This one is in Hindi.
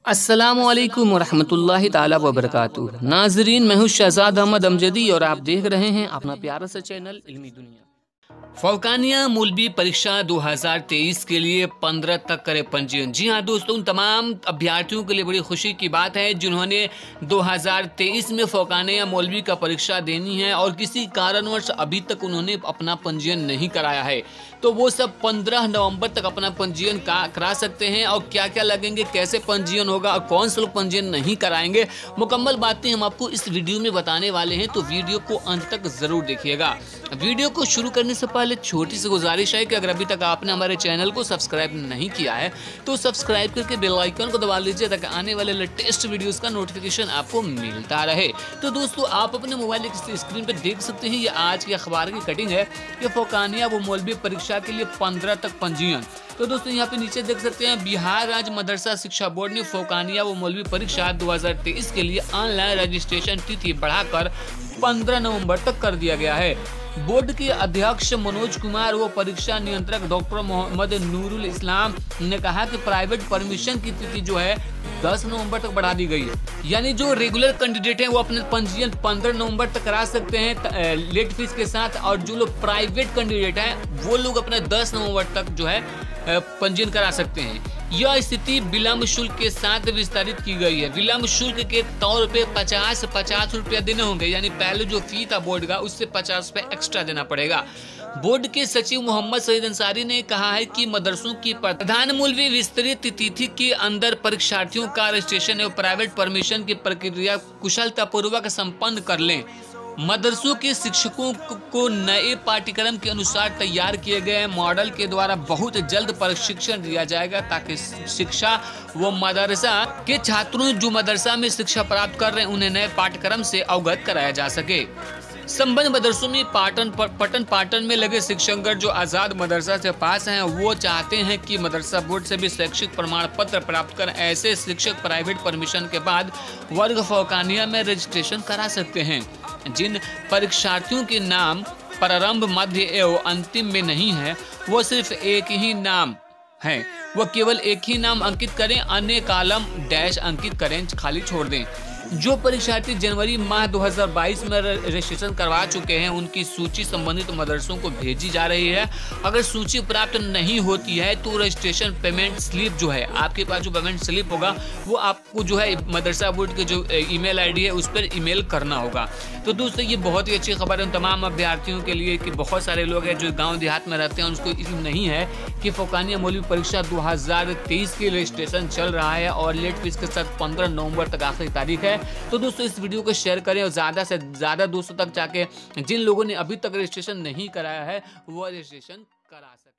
अस्सलामुअलैकुम वरहमतुल्लाहि ताला वबरकातुह। नाजरीन, मैं हूँ शहजाद अहमद अमजदी और आप देख रहे हैं अपना प्यारा सा चैनल इल्मी दुनिया। फौकानिया मौलवी परीक्षा 2023 के लिए 15 तक करे पंजीयन। जी हाँ दोस्तों, उन तमाम अभ्यर्थियों के लिए बड़ी खुशी की बात है जिन्होंने 2023 में फौकानिया मौलवी का परीक्षा देनी है और किसी कारणवश अभी तक उन्होंने अपना पंजीयन नहीं कराया है, तो वो सब 15 नवंबर तक अपना पंजीयन करा सकते हैं। और क्या क्या लगेंगे, कैसे पंजीयन होगा और कौन से लोग पंजीयन नहीं कराएंगे, मुकम्मल बातें हम आपको इस वीडियो में बताने वाले हैं, तो वीडियो को अंत तक जरूर देखिएगा। वीडियो को शुरू करने से पहले छोटी सी गुजारिश है कि अगर अभी तक आपने हमारे चैनल को सब्सक्राइब नहीं किया है तो सब्सक्राइब करके बेल आइकन को दबा लीजिए ताकि आने वाले लेटेस्ट वीडियोस का नोटिफिकेशन आपको मिलता रहे। तो दोस्तों, आप अपने मोबाइल की स्क्रीन पर देख सकते हैं, ये आज की अखबार की कटिंग है कि फौकानिया वो मौलवी परीक्षा के लिए 15 तक पंजीयन। तो दोस्तों, यहाँ पे नीचे देख सकते हैं, बिहार राज्य मदरसा शिक्षा बोर्ड ने फौकानिया वो मौलवी परीक्षा 2023 के लिए ऑनलाइन रजिस्ट्रेशन तिथि बढ़ाकर 15 नवंबर तक कर दिया गया है। बोर्ड के अध्यक्ष मनोज कुमार व परीक्षा नियंत्रक डॉक्टर मोहम्मद नूरुल इस्लाम ने कहा कि प्राइवेट परमिशन की तिथि जो है 10 नवंबर तक बढ़ा दी गई है। यानी जो रेगुलर कैंडिडेट हैं वो अपने पंजीयन 15 नवंबर तक करा सकते हैं लेट फीस के साथ, और जो लोग प्राइवेट कैंडिडेट हैं वो लोग अपने 10 नवंबर तक जो है पंजीयन करा सकते हैं। यह स्थिति विलंब शुल्क के साथ विस्तारित की गई है। विलंब शुल्क के तौर पे 50 रुपया देने होंगे, यानी पहले जो फी था बोर्ड का उससे 50 रुपये एक्स्ट्रा देना पड़ेगा। बोर्ड के सचिव मोहम्मद सईद अंसारी ने कहा है कि मदरसों की प्रधान मौलवी विस्तृत तिथि के अंदर परीक्षार्थियों का रजिस्ट्रेशन एवं प्राइवेट परमिशन की प्रक्रिया कुशलतापूर्वक संपन्न कर लें। मदरसों के शिक्षकों को नए पाठ्यक्रम के अनुसार तैयार किए गए मॉडल के द्वारा बहुत जल्द प्रशिक्षण दिया जाएगा ताकि शिक्षा व मदरसा के छात्रों जो मदरसा में शिक्षा प्राप्त कर रहे हैं उन्हें नए पाठ्यक्रम से अवगत कराया जा सके। संबंध मदरसों में पाटन में लगे शिक्षकगण जो आज़ाद मदरसा से पास हैं वो चाहते हैं कि मदरसा बोर्ड से भी शैक्षिक प्रमाण पत्र प्राप्त कर ऐसे शिक्षक प्राइवेट परमिशन के बाद वर्ग फौकानिया में रजिस्ट्रेशन करा सकते हैं। जिन परीक्षार्थियों के नाम प्रारंभ, मध्य एवं अंतिम में नहीं है वो सिर्फ एक ही नाम है, वो केवल एक ही नाम अंकित करें, अन्य कॉलम डैश अंकित करें, खाली छोड़ दें। जो परीक्षार्थी जनवरी माह 2022 में रजिस्ट्रेशन करवा चुके हैं उनकी सूची संबंधित मदरसों को भेजी जा रही है। अगर सूची प्राप्त नहीं होती है तो रजिस्ट्रेशन पेमेंट स्लिप जो है, आपके पास जो पेमेंट स्लिप होगा वो आपको जो है मदरसा बोर्ड के जो ईमेल आईडी है उस पर ईमेल करना होगा। तो दोस्तों, ये बहुत ही अच्छी खबर है उन तमाम अभ्यर्थियों के लिए कि बहुत सारे लोग हैं जो गाँव देहात में रहते हैं उनको इल्म नहीं है कि फौकानिया मौलवी परीक्षा 2023 की रजिस्ट्रेशन चल रहा है और लेट फीस के साथ 15 नवंबर तक आखिरी तारीख है। तो दोस्तों, इस वीडियो को शेयर करें और ज़्यादा से ज़्यादा दोस्तों तक जाके जिन लोगों ने अभी तक रजिस्ट्रेशन नहीं कराया है वो रजिस्ट्रेशन करा सकें।